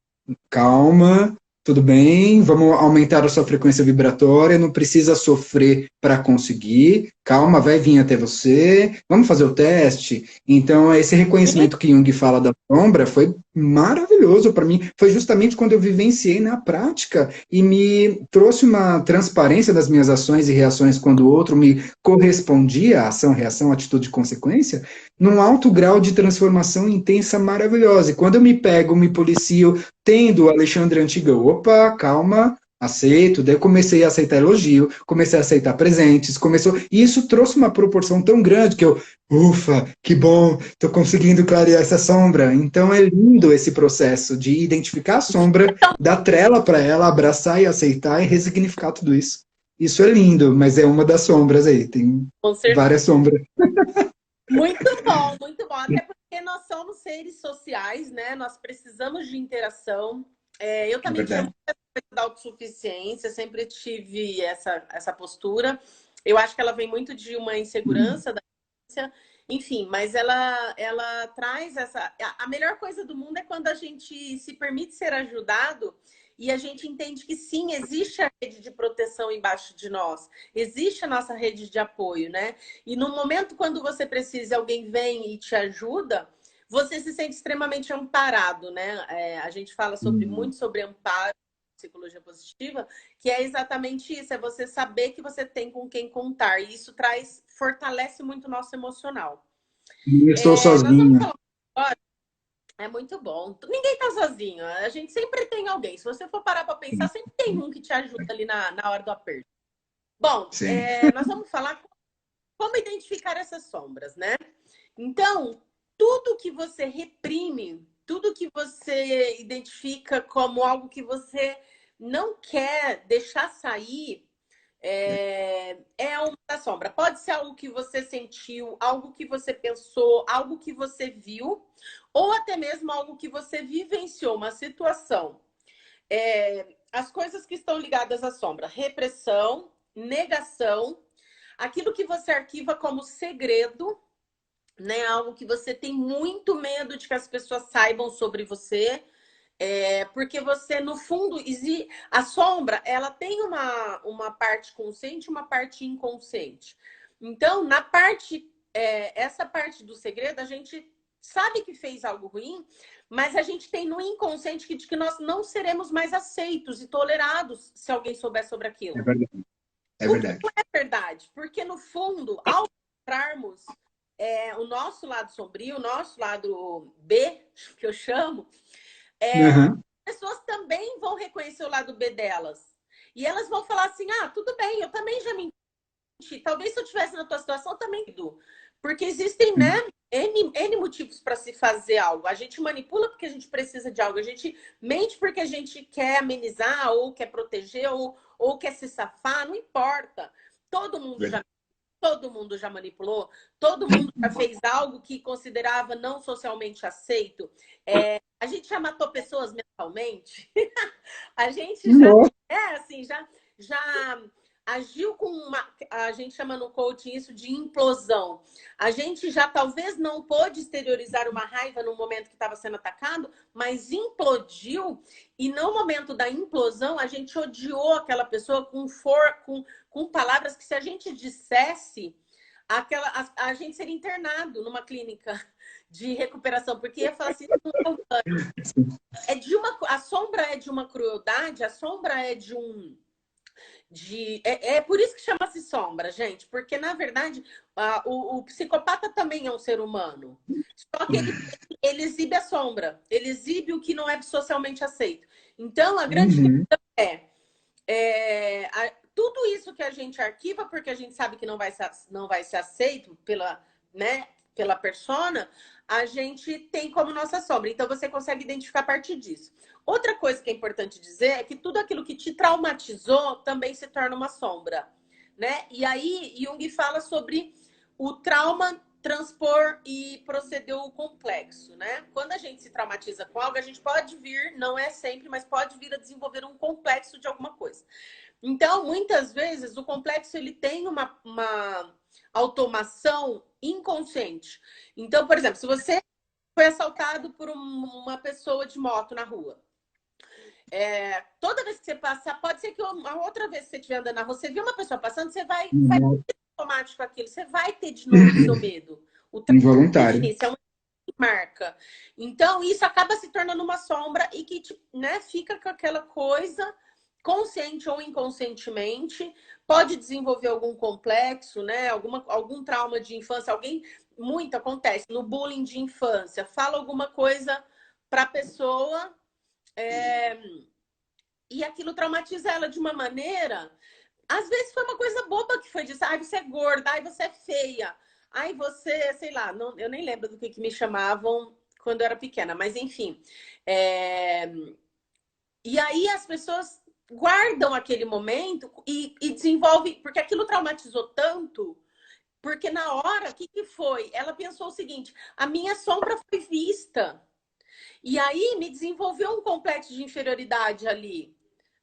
calma, tudo bem, vamos aumentar a sua frequência vibratória, não precisa sofrer para conseguir, calma, vai vir até você, vamos fazer o teste. Então, esse reconhecimento que Jung fala da sombra foi maravilhoso para mim, foi justamente quando eu vivenciei na prática e me trouxe uma transparência das minhas ações e reações quando o outro me correspondia, ação, reação, atitude, consequência, num alto grau de transformação intensa, maravilhosa. E quando eu me pego, me policio, tendo o Alexandre Antigão, opa, calma, aceito, daí eu comecei a aceitar elogio, comecei a aceitar presentes, e isso trouxe uma proporção tão grande que eu, ufa, que bom, estou conseguindo clarear essa sombra. Então é lindo esse processo de identificar a sombra, dar trela para ela, abraçar e aceitar e ressignificar tudo isso. Isso é lindo, mas é uma das sombras aí, tem Com certeza. várias sombras. Muito bom, muito bom. Até porque nós somos seres sociais, né? Nós precisamos de interação. Eu É também tinha verdade. muita coisa da autossuficiência, sempre tive essa postura. Eu acho que ela vem muito de uma insegurança da infância. Enfim, mas ela traz essa. A melhor coisa do mundo é quando a gente se permite ser ajudado e a gente entende que sim, existe a rede de proteção embaixo de nós, existe a nossa rede de apoio, né? E no momento quando você precisa, alguém vem e te ajuda, você se sente extremamente amparado, né? A gente fala muito sobre amparo, psicologia positiva, que é exatamente isso, é você saber que você tem com quem contar. E isso fortalece muito o nosso emocional. Não estou Nós vamos sozinho. falar agora. É muito bom. Ninguém tá sozinho. A gente sempre tem alguém. Se você for parar para pensar, sempre tem um que te ajuda ali na hora do aperto. Bom, Sim. nós vamos falar como identificar essas sombras, né? Então, tudo que você reprime, tudo que você identifica como algo que você não quer deixar sair uma sombra. Pode ser algo que você sentiu, algo que você pensou, algo que você viu, ou até mesmo algo que você vivenciou, uma situação. As coisas que estão ligadas à sombra: repressão, negação, aquilo que você arquiva como segredo, né? Algo que você tem muito medo de que as pessoas saibam sobre você. Porque você, no fundo, a sombra, ela tem uma parte consciente e uma parte inconsciente. Então, essa parte do segredo, a gente sabe que fez algo ruim, mas a gente tem no inconsciente de que nós não seremos mais aceitos e tolerados se alguém souber sobre aquilo. É verdade. É verdade. Não é verdade, porque no fundo, ao mostrarmos o nosso lado sombrio, o nosso lado B, que eu chamo, as pessoas também vão reconhecer o lado B delas. E elas vão falar assim, tudo bem, eu também já menti. Talvez se eu estivesse na tua situação, eu também menti. Porque existem, né, N motivos para se fazer algo. A gente manipula porque a gente precisa de algo. A gente mente porque a gente quer amenizar, ou quer proteger, ou quer se safar. Não importa. Todo mundo já manipulou. Todo mundo já fez algo que considerava não socialmente aceito. A gente já matou pessoas mentalmente. A gente já agiu com a gente chama no coaching isso de implosão. A gente já talvez não pôde exteriorizar uma raiva no momento que estava sendo atacado, mas implodiu, e no momento da implosão a gente odiou aquela pessoa com palavras que, se a gente dissesse, a gente seria internado numa clínica de recuperação, porque ia falar assim, a sombra é de uma crueldade, a sombra é é por isso que chama-se sombra, gente, porque na verdade o psicopata também é um ser humano, só que ele exibe a sombra, ele exibe o que não é socialmente aceito. Então a grande questão tudo isso que a gente arquiva porque a gente sabe que não vai ser aceito pela persona, a gente tem como nossa sombra. Então você consegue identificar a partir disso. Outra coisa que é importante dizer é que tudo aquilo que te traumatizou também se torna uma sombra, né? E aí Jung fala sobre o trauma transpor e proceder o complexo, né? Quando a gente se traumatiza com algo, a gente pode vir, não é sempre, mas pode vir a desenvolver um complexo de alguma coisa. Então, muitas vezes, o complexo ele tem uma automação inconsciente. Então, por exemplo, se você foi assaltado por uma pessoa de moto na rua, toda vez que você passar, pode ser que uma outra vez que você estiver andando na rua, você viu uma pessoa passando, você vai ter automático aquilo, você vai ter de novo o seu medo. O involuntário. É uma marca. Então, isso acaba se tornando uma sombra e que fica com aquela coisa, consciente ou inconscientemente, pode desenvolver algum complexo, né? Algum trauma de infância. Muito acontece no bullying de infância, fala alguma coisa para a pessoa e aquilo traumatiza ela de uma maneira. Às vezes foi uma coisa boba que foi disso. Ai, você é gorda, ai, você é feia, ai, você, sei lá, não, eu nem lembro do que me chamavam quando eu era pequena, mas enfim. E aí as pessoas guardam aquele momento e desenvolvem, porque aquilo traumatizou tanto, porque na hora, o que foi? Ela pensou o seguinte, a minha sombra foi vista. E aí me desenvolveu um complexo de inferioridade ali.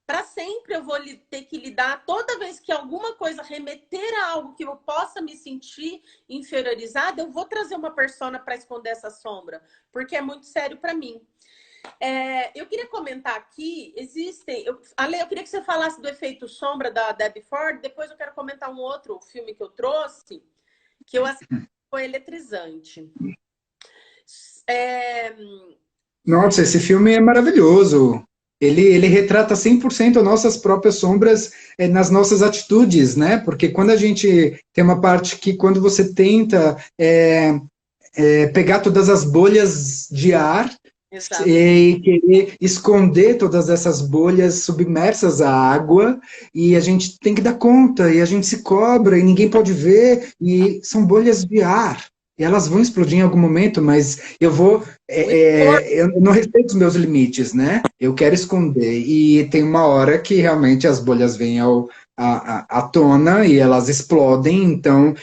Para sempre eu vou ter que lidar, toda vez que alguma coisa remeter a algo que eu possa me sentir inferiorizada, eu vou trazer uma persona para esconder essa sombra, porque é muito sério para mim. Eu queria comentar aqui, Ale, eu queria que você falasse do efeito sombra da Debbie Ford, depois eu quero comentar um outro filme que eu trouxe, que eu assisti, foi eletrizante. Nossa, esse filme é maravilhoso. Ele retrata 100% as nossas próprias sombras nas nossas atitudes, né? Porque quando a gente tem uma parte que quando você tenta pegar todas as bolhas de ar, Exato. E querer esconder todas essas bolhas submersas à água, e a gente tem que dar conta, e a gente se cobra, e ninguém pode ver, e são bolhas de ar. elas vão explodir em algum momento, mas eu vou. Eu não respeito os meus limites, né? Eu quero esconder. E tem uma hora que realmente as bolhas vêm à tona e elas explodem. Então,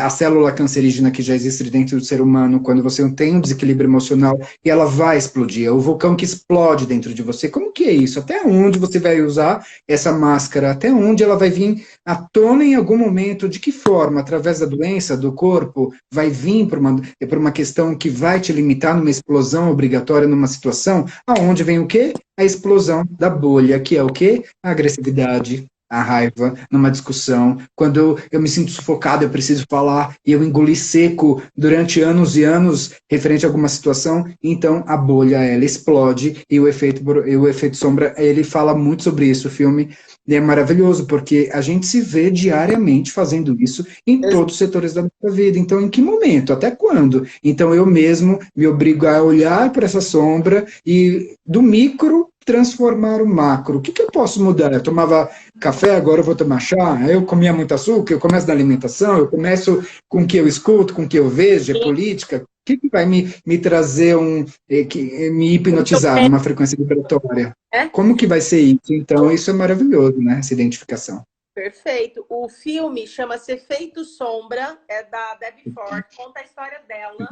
a célula cancerígena que já existe dentro do ser humano, quando você tem um desequilíbrio emocional, e ela vai explodir. É o vulcão que explode dentro de você. Como que é isso? Até onde você vai usar essa máscara? Até onde ela vai vir à tona em algum momento? De que forma? Através da doença do corpo? Vai vir por uma questão que vai te limitar numa explosão obrigatória numa situação? Aonde vem o quê? A explosão da bolha, que é o quê? A agressividade, a raiva, numa discussão. Quando eu me sinto sufocado, eu preciso falar e eu engoli seco durante anos e anos referente a alguma situação, então a bolha, ela explode e o efeito sombra, ele fala muito sobre isso, o filme. E é maravilhoso, porque a gente se vê diariamente fazendo isso em todos os setores da nossa vida. Então, em que momento? Até quando? Então, eu mesmo me obrigo a olhar para essa sombra e, do micro, transformar o macro. O que eu posso mudar? Eu tomava café, agora eu vou tomar chá. Eu comia muito açúcar, eu começo da alimentação, eu começo com o que eu escuto, com o que eu vejo, é política. O que vai me trazer me hipnotizar numa frequência vibratória? Como que vai ser isso? Então, isso é maravilhoso, né? Essa identificação. Perfeito. O filme chama-se Efeito Sombra, é da Debbie Ford, conta a história dela.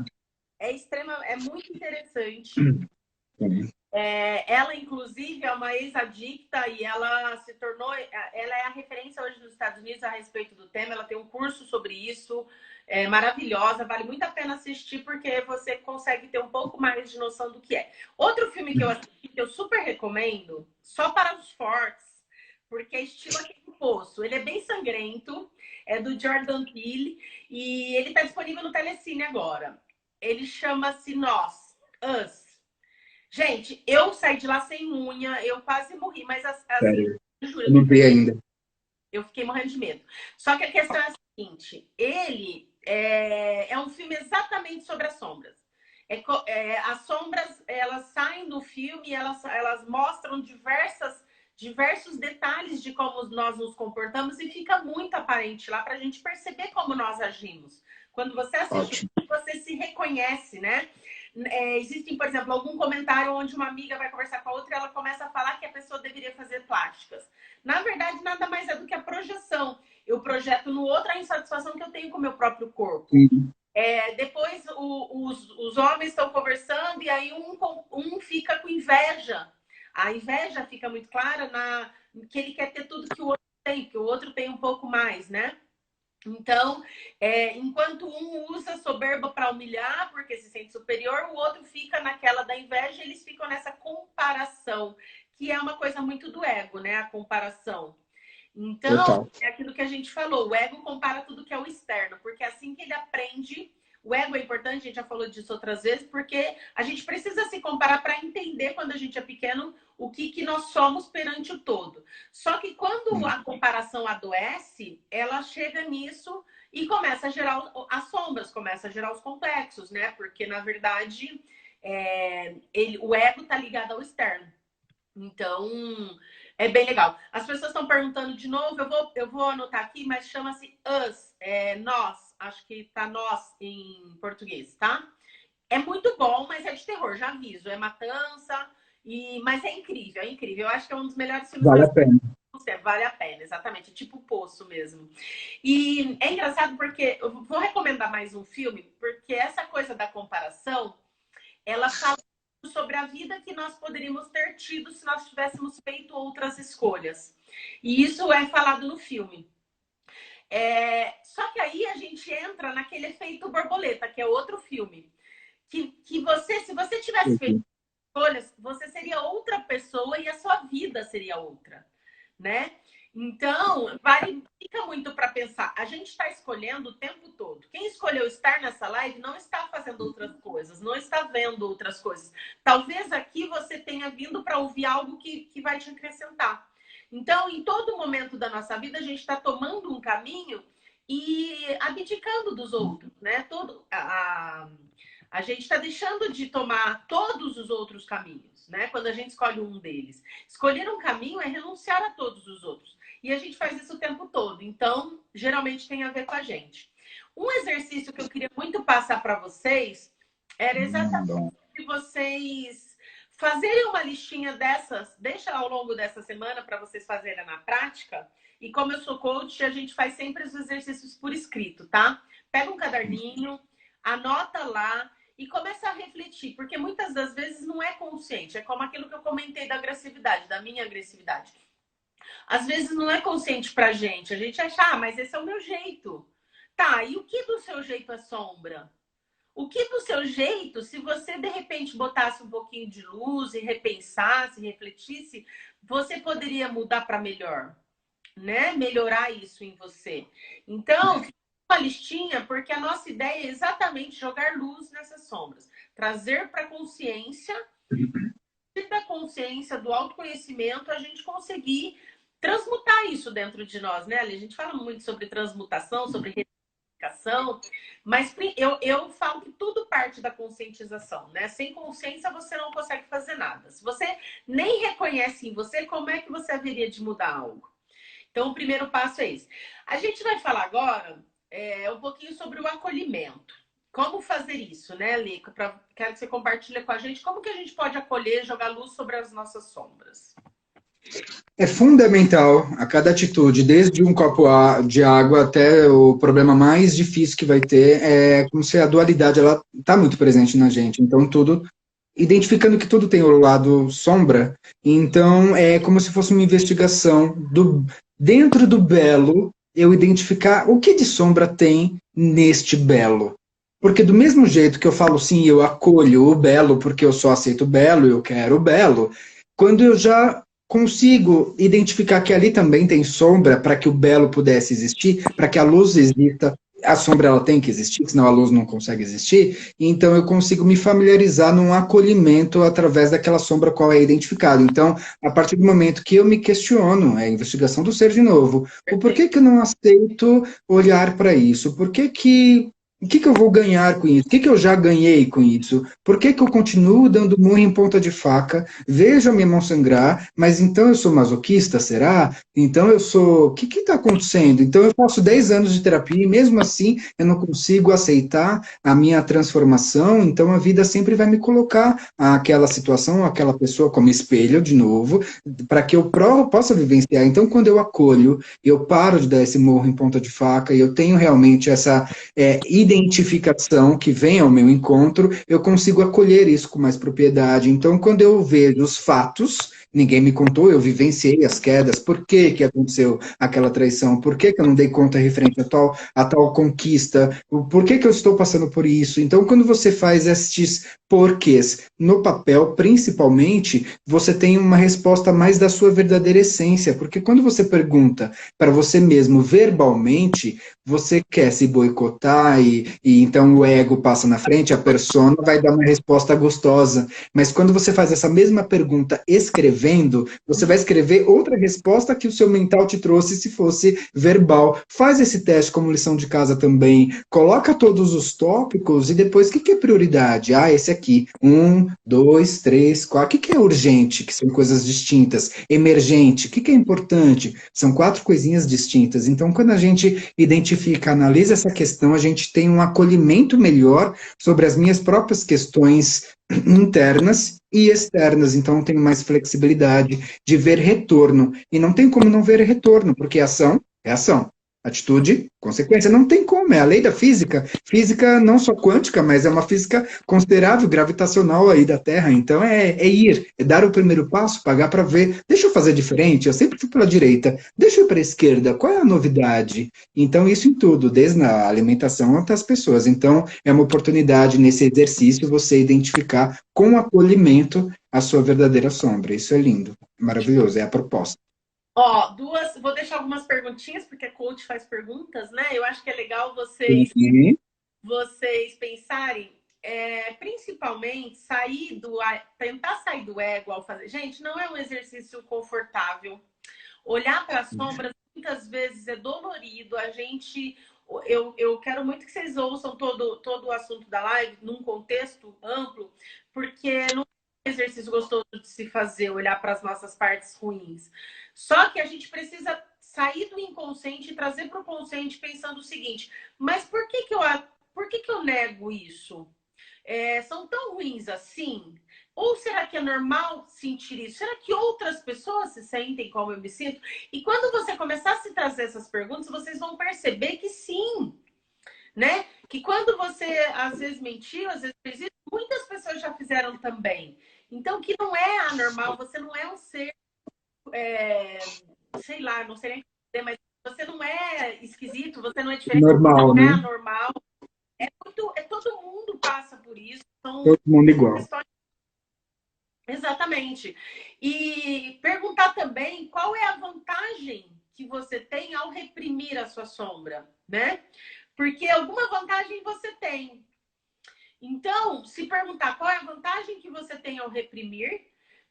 É muito interessante. Ela, inclusive, é uma ex-adicta e ela se tornou... Ela é a referência hoje nos Estados Unidos a respeito do tema. Ela tem um curso sobre isso, maravilhosa. Vale muito a pena assistir porque você consegue ter um pouco mais de noção do que é. Outro filme que eu assisti, que eu super recomendo, só para os fortes, porque é estilo aqui do Poço. Ele é bem sangrento, é do Jordan Peele e ele está disponível no Telecine agora. Ele chama-se Nós, Us. Gente, eu saí de lá sem unha, eu quase morri, mas assim, eu juro, eu não vi ainda. Eu fiquei morrendo de medo. Só que a questão é a seguinte, ele é um filme exatamente sobre as sombras. As sombras, elas saem do filme e elas mostram diversos detalhes de como nós nos comportamos e fica muito aparente lá para a gente perceber como nós agimos. Quando você assiste, você se reconhece, né? Existem, por exemplo, algum comentário onde uma amiga vai conversar com a outra e ela começa a falar que a pessoa deveria fazer plásticas. Na verdade, nada mais é do que a projeção. Eu projeto no outro a insatisfação que eu tenho com o meu próprio corpo. Depois, os homens estão conversando e aí um fica com inveja. A inveja fica muito clara que ele quer ter tudo que o outro tem, que o outro tem um pouco mais, né? Então, enquanto um usa soberba para humilhar, porque se sente superior, o outro fica naquela da inveja, eles ficam nessa comparação, que é uma coisa muito do ego, né? A comparação. Então, é aquilo que a gente falou, o ego compara tudo que é o externo, porque é assim que ele aprende. O ego é importante, a gente já falou disso outras vezes, porque a gente precisa se comparar para entender, quando a gente é pequeno, o que nós somos perante o todo. Só que quando a comparação adoece, ela chega nisso e começa a gerar as sombras, começa a gerar os complexos, né? Porque, na verdade, o ego está ligado ao externo. Então, é bem legal. As pessoas estão perguntando de novo, eu vou anotar aqui, mas chama-se Us, nós. Acho que tá nós em português, tá? É muito bom, mas é de terror, já aviso. É matança, mas é incrível, é incrível. Eu acho que é um dos melhores filmes. Vale a pena. Vale a pena, exatamente. É tipo Poço mesmo. E é engraçado porque eu vou recomendar mais um filme, porque essa coisa da comparação, ela fala sobre a vida que nós poderíamos ter tido se nós tivéssemos feito outras escolhas. E isso é falado no filme. Só que aí a gente entra naquele efeito borboleta, que é outro filme. Que você, se você tivesse feito escolhas, você seria outra pessoa e a sua vida seria outra, né? Então, fica muito para pensar. A gente está escolhendo o tempo todo. Quem escolheu estar nessa live não está fazendo outras coisas, não está vendo outras coisas. Talvez aqui você tenha vindo para ouvir algo que vai te acrescentar. Então, em todo momento da nossa vida, a gente está tomando um caminho e abdicando dos outros, né? A gente está deixando de tomar todos os outros caminhos, né? Quando a gente escolhe um deles. Escolher um caminho é renunciar a todos os outros. E a gente faz isso o tempo todo. Então, geralmente tem a ver com a gente. Um exercício que eu queria muito passar para vocês era exatamente que vocês fazerem uma listinha dessas, deixa ao longo dessa semana para vocês fazerem na prática. E como eu sou coach, a gente faz sempre os exercícios por escrito, tá? Pega um caderninho, anota lá e começa a refletir, porque muitas das vezes não é consciente. É como aquilo que eu comentei da agressividade, da minha agressividade. Às vezes não é consciente pra gente. A gente acha, ah, mas esse é o meu jeito. Tá, e o que do seu jeito é sombra? O que do seu jeito, se você de repente botasse um pouquinho de luz e repensasse, refletisse, você poderia mudar para melhor, né? Melhorar isso em você. Então, fica uma listinha, porque a nossa ideia é exatamente jogar luz nessas sombras, trazer para a consciência, e da consciência, do autoconhecimento, a gente conseguir transmutar isso dentro de nós, né? A gente fala muito sobre transmutação, sobre mas eu falo que tudo parte da conscientização, né? Sem consciência você não consegue fazer nada. Se você nem reconhece em você, como é que você haveria de mudar algo? Então, o primeiro passo é esse. A gente vai falar agora um pouquinho sobre o acolhimento. Como fazer isso, né, Lico? Quero que você compartilhe com a gente como que a gente pode acolher, jogar luz sobre as nossas sombras. É fundamental a cada atitude, desde um copo de água até o problema mais difícil que vai ter, é como se a dualidade ela está muito presente na gente. Então, tudo, identificando que tudo tem o lado sombra, então é como se fosse uma investigação dentro do belo, eu identificar o que de sombra tem neste belo. Porque do mesmo jeito que eu falo sim, eu acolho o belo porque eu só aceito o belo, eu quero o belo, quando eu já consigo identificar que ali também tem sombra para que o belo pudesse existir, para que a luz exista, a sombra ela tem que existir, senão a luz não consegue existir, então eu consigo me familiarizar num acolhimento através daquela sombra qual é identificado. Então, a partir do momento que eu me questiono, é a investigação do ser de novo, o porquê que eu não aceito olhar para isso? Por que que o que eu vou ganhar com isso? O que eu já ganhei com isso? Por que eu continuo dando murro em ponta de faca? Vejo a minha mão sangrar, mas então eu sou masoquista, será? Então eu sou. O que está acontecendo? Então eu faço 10 anos de terapia e mesmo assim eu não consigo aceitar a minha transformação, então a vida sempre vai me colocar aquela situação, aquela pessoa como espelho de novo, para que eu possa vivenciar. Então quando eu acolho, eu paro de dar esse murro em ponta de faca e eu tenho realmente essa identificação que vem ao meu encontro, eu consigo acolher isso com mais propriedade. Então, quando eu vejo os fatos, ninguém me contou, eu vivenciei as quedas, por que que aconteceu aquela traição, por que que eu não dei conta referente a tal conquista, por que que eu estou passando por isso. Então, quando você faz estes porquês no papel, principalmente, você tem uma resposta mais da sua verdadeira essência, porque quando você pergunta para você mesmo verbalmente, você quer se boicotar e então o ego passa na frente, a persona vai dar uma resposta gostosa. Mas quando você faz essa mesma pergunta escrevendo, você vai escrever outra resposta que o seu mental te trouxe se fosse verbal. Faz esse teste como lição de casa também. Coloca todos os tópicos e depois o que é prioridade? Ah, esse aqui. 1, 2, 3, 4. O que é urgente? Que são coisas distintas. Emergente. O que é importante? São 4 coisinhas distintas. Então, quando a gente identifica, analisa essa questão, a gente tem um acolhimento melhor sobre as minhas próprias questões internas e externas, então eu tenho mais flexibilidade de ver retorno, e não tem como não ver retorno, porque ação é ação, atitude, consequência, não tem como, é a lei da física, física não só quântica, mas é uma física considerável, gravitacional aí da Terra, então é ir, é dar o primeiro passo, pagar para ver, deixa eu fazer diferente, eu sempre fui pela direita, deixa eu ir para a esquerda, qual é a novidade? Então isso em tudo, desde a alimentação até as pessoas, então é uma oportunidade nesse exercício você identificar com acolhimento a sua verdadeira sombra, isso é lindo, maravilhoso, é a proposta. Ó, vou deixar algumas perguntinhas, porque a coach faz perguntas, né? Eu acho que é legal vocês pensarem, principalmente, tentar sair do ego ao fazer. Gente, não é um exercício confortável. Olhar para as sombras muitas vezes é dolorido. Eu quero muito que vocês ouçam todo o assunto da live num contexto amplo, porque não é um exercício gostoso de se fazer, olhar para as nossas partes ruins. Só que a gente precisa sair do inconsciente e trazer para o consciente pensando o seguinte, mas por que que eu nego isso? São tão ruins assim? Ou será que é normal sentir isso? Será que outras pessoas se sentem como eu me sinto? E quando você começar a se trazer essas perguntas, vocês vão perceber que sim, né? Que quando você às vezes mentiu, às vezes fez isso, muitas pessoas já fizeram também. Então, que não é anormal, você não é um ser, sei lá, não sei nem dizer, mas você não é esquisito, você não é diferente, você Normal, não é né? anormal. Todo mundo passa por isso. São Todo mundo igual. questões. Exatamente. E perguntar também qual é a vantagem que você tem ao reprimir a sua sombra, né? Porque alguma vantagem você tem. Então, se perguntar qual é a vantagem que você tem ao reprimir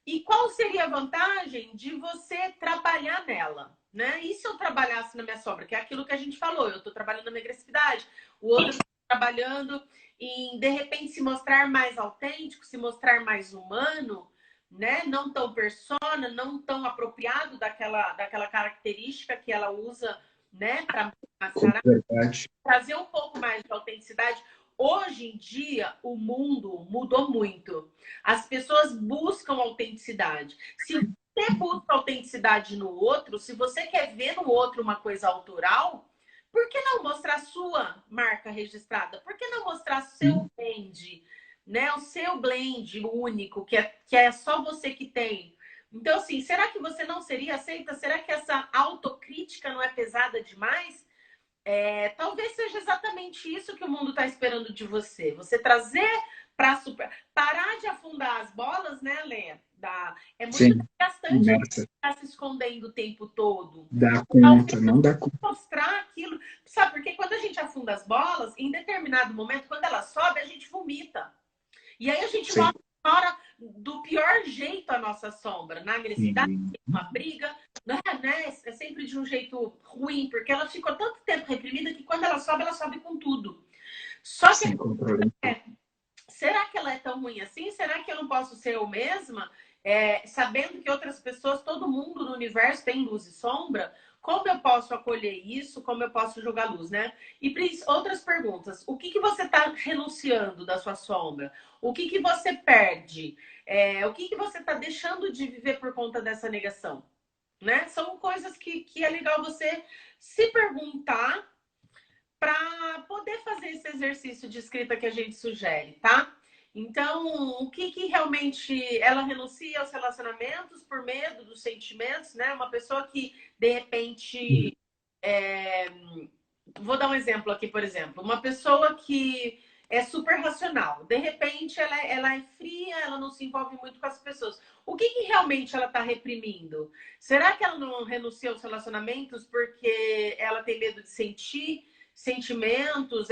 e qual seria a vantagem de você trabalhar nela, né? E se eu trabalhasse na minha sombra, que é aquilo que a gente falou, eu estou trabalhando na minha agressividade, o outro está trabalhando em, de repente, se mostrar mais autêntico, se mostrar mais humano, né? Não tão persona, não tão apropriado daquela característica que ela usa, né? Para mascarar, trazer um pouco mais de autenticidade. Hoje em dia, o mundo mudou muito. As pessoas buscam autenticidade. Se você busca autenticidade no outro, se você quer ver no outro uma coisa autoral, por que não mostrar sua marca registrada? Por que não mostrar seu blend, né? O seu blend único, que é só você que tem. Então, assim, será que você não seria aceita? Será que essa autocrítica não é pesada demais? Talvez seja exatamente isso que o mundo está esperando de você. Você trazer para parar de afundar as bolas, né, Lê? É muito desgastante ficar se escondendo o tempo todo. Dá conta, não dá conta. Mostrar aquilo. Sabe, porque quando a gente afunda as bolas, em determinado momento, quando ela sobe, a gente vomita. E aí a gente mostra do pior jeito a nossa sombra, na agressividade, uma briga, né? É sempre de um jeito ruim, porque ela ficou tanto tempo reprimida que quando ela sobe com tudo. Só que será que ela é tão ruim assim? Será que eu não posso ser eu mesma? Sabendo que outras pessoas, todo mundo no universo tem luz e sombra, como eu posso acolher isso? Como eu posso jogar luz, né? E outras perguntas. O que você está renunciando da sua sombra? O que você perde? O que você está deixando de viver por conta dessa negação? Né? São coisas que é legal você se perguntar para poder fazer esse exercício de escrita que a gente sugere, tá? Então, o que realmente ela renuncia aos relacionamentos por medo dos sentimentos, né? Uma pessoa que, de repente, vou dar um exemplo aqui, por exemplo. Uma pessoa que é super racional. De repente, ela é fria, ela não se envolve muito com as pessoas. O que realmente ela está reprimindo? Será que ela não renuncia aos relacionamentos porque ela tem medo de sentir sentimentos,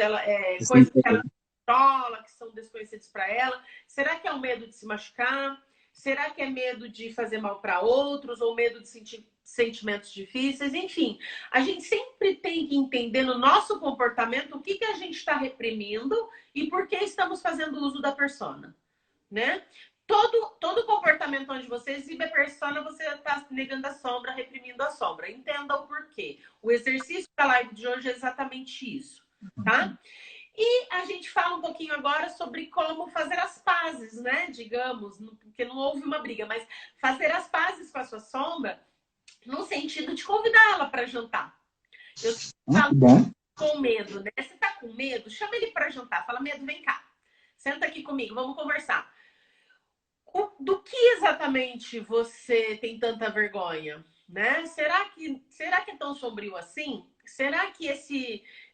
coisas que ela controla, que são desconhecidas para ela? Será que é o medo de se machucar? Será que é medo de fazer mal para outros? Ou medo de sentir sentimentos difíceis? Enfim, a gente sempre tem que entender no nosso comportamento o que a gente está reprimindo e por que estamos fazendo uso da persona, né? Todo comportamento onde você exibe a persona, você está negando a sombra, reprimindo a sombra. Entenda o porquê. O exercício da live de hoje é exatamente isso, tá? E a gente fala um pouquinho agora sobre como fazer as pazes, né? Digamos, porque não houve uma briga, mas fazer as pazes com a sua sombra no sentido de convidá-la para jantar. Eu falo com medo, né? Você tá com medo? Chama ele para jantar. Fala, medo, vem cá. Senta aqui comigo, vamos conversar. Do que exatamente você tem tanta vergonha, né? Será que é tão sombrio assim? Será que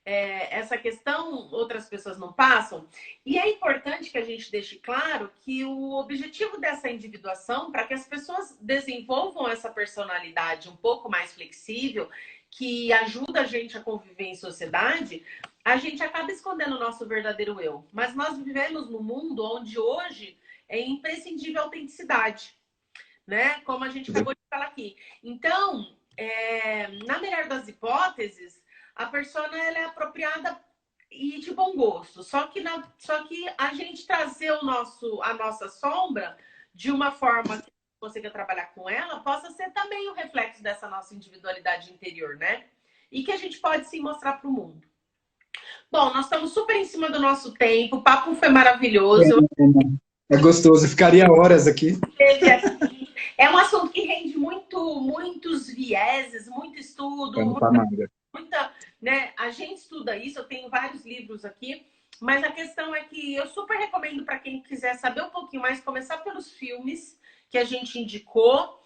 essa questão outras pessoas não passam? E é importante que a gente deixe claro que o objetivo dessa individuação, para que as pessoas desenvolvam essa personalidade um pouco mais flexível, que ajuda a gente a conviver em sociedade, a gente acaba escondendo o nosso verdadeiro eu. Mas nós vivemos num mundo onde hoje é imprescindível a autenticidade, né? Como a gente acabou de falar aqui. Então, na melhor das hipóteses, a persona ela é apropriada e de bom gosto. Só que a gente trazer a nossa sombra de uma forma que as consiga trabalhar com ela, possa ser também o reflexo dessa nossa individualidade interior, né? E que a gente pode sim mostrar para o mundo. Bom, nós estamos super em cima do nosso tempo, o papo foi maravilhoso. É gostoso, ficaria horas aqui. É um assunto que rende muitos vieses, muito estudo, muita, né? A gente estuda isso, eu tenho vários livros aqui, mas a questão é que eu super recomendo para quem quiser saber um pouquinho mais, começar pelos filmes que a gente indicou.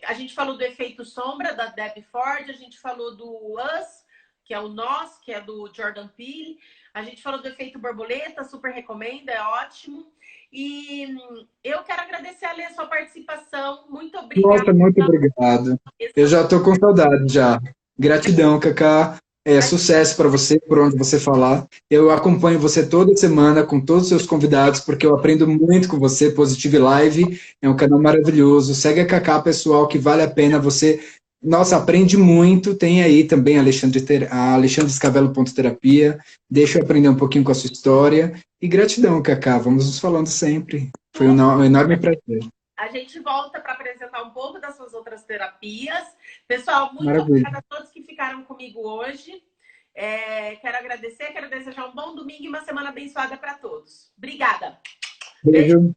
A gente falou do Efeito Sombra, da Debbie Ford, a gente falou do Us, que é o Nós, que é do Jordan Peele, a gente falou do Efeito Borboleta, super recomendo, é ótimo. E eu quero agradecer, Ale, a sua participação. Muito obrigada. Nossa, muito obrigado. Eu já estou com saudade já. Gratidão, Cacá. Sucesso para você, por onde você falar. Eu acompanho você toda semana com todos os seus convidados, porque eu aprendo muito com você. Positive Live é um canal maravilhoso. Segue a Cacá, pessoal, que vale a pena. Você, nossa, aprende muito. Tem aí também a alexandrescavelo.terapia. Deixa eu aprender um pouquinho com a sua história. E gratidão, Cacá. Vamos nos falando sempre. Foi um enorme prazer. A gente volta para apresentar um pouco das suas outras terapias. Pessoal, muito obrigada a todos que ficaram comigo hoje. Quero agradecer, quero desejar um bom domingo e uma semana abençoada para todos. Obrigada. Beijo.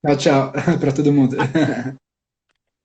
Tchau, tchau. Para todo mundo.